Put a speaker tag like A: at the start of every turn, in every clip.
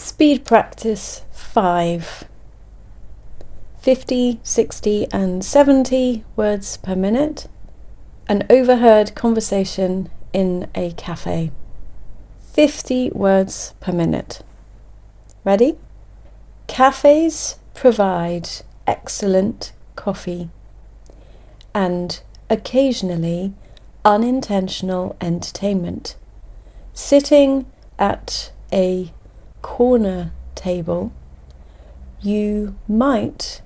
A: Speed practice 5. 50, 60 and 70 words per minute. An overheard conversation in a cafe. 50 words per minute. Ready? Cafes provide excellent coffee and occasionally unintentional entertainment. Sitting at a corner table, you might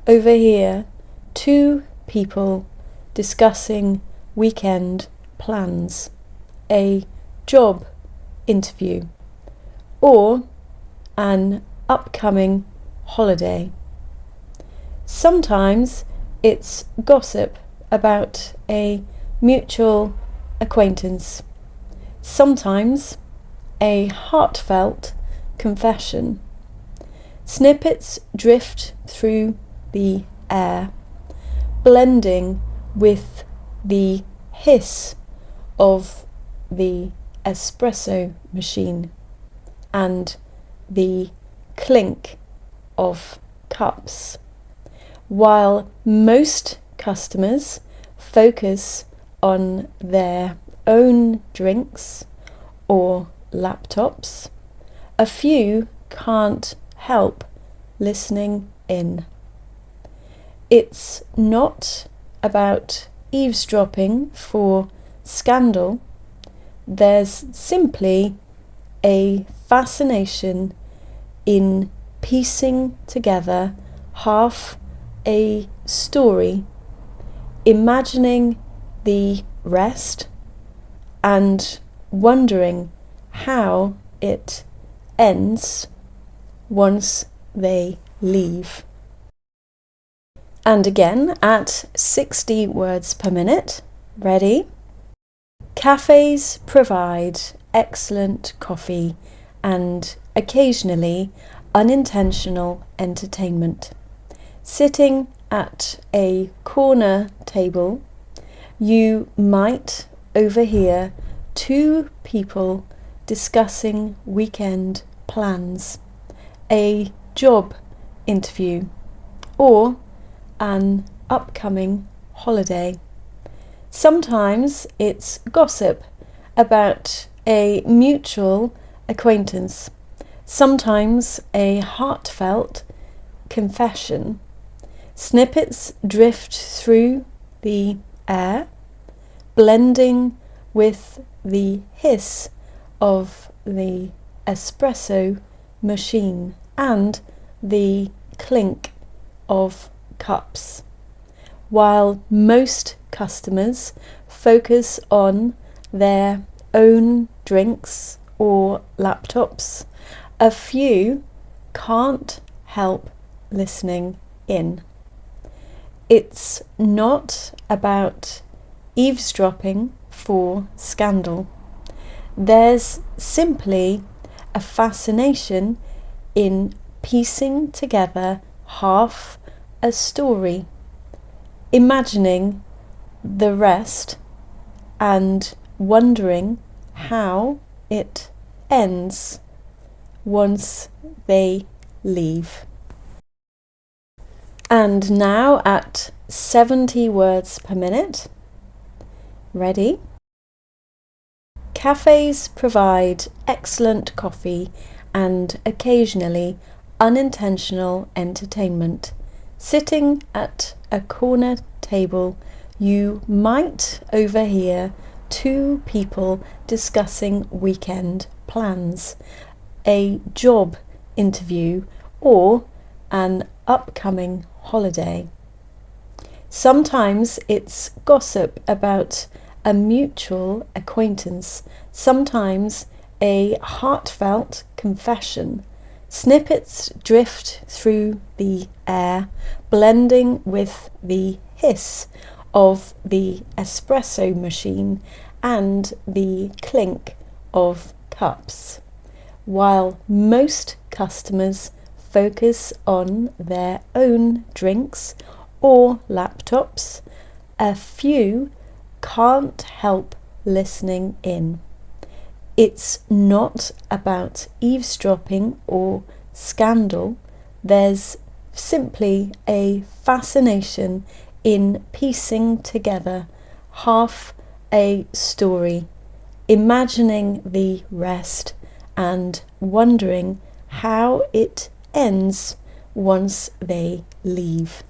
A: overhear two people discussing weekend plans, a job interview, or an upcoming holiday. Sometimes it's gossip about a mutual acquaintance. Sometimes a heartfelt confession. Snippets drift through the air, blending with the hiss of the espresso machine and the clink of cups. While most customers focus on their own drinks or laptops, a few can't help listening in. It's not about eavesdropping for scandal. There's simply a fascination in piecing together half a story, imagining the rest, and wondering how it ends once they leave. And again at 60 words per minute. Ready? Cafes provide excellent coffee and occasionally unintentional entertainment. Sitting at a corner table, you might overhear two people discussing weekend plans, a job interview, or an upcoming holiday. Sometimes it's gossip about a mutual acquaintance, sometimes a heartfelt confession. Snippets drift through the air, blending with the hiss of the espresso machine and the clink of cups. While most customers focus on their own drinks or laptops, a few can't help listening in. It's not about eavesdropping for scandal. There's simply a fascination in piecing together half a story, imagining the rest, and wondering how it ends once they leave. And now at 70 words per minute. Ready? Cafes provide excellent coffee and occasionally unintentional entertainment. Sitting at a corner table, you might overhear two people discussing weekend plans, a job interview, or an upcoming holiday. Sometimes it's gossip about a mutual acquaintance, sometimes a heartfelt confession. Snippets drift through the air, blending with the hiss of the espresso machine and the clink of cups. While most customers focus on their own drinks or laptops, a few can't help listening in. It's not about eavesdropping or scandal. There's simply a fascination in piecing together half a story, imagining the rest, and wondering how it ends once they leave.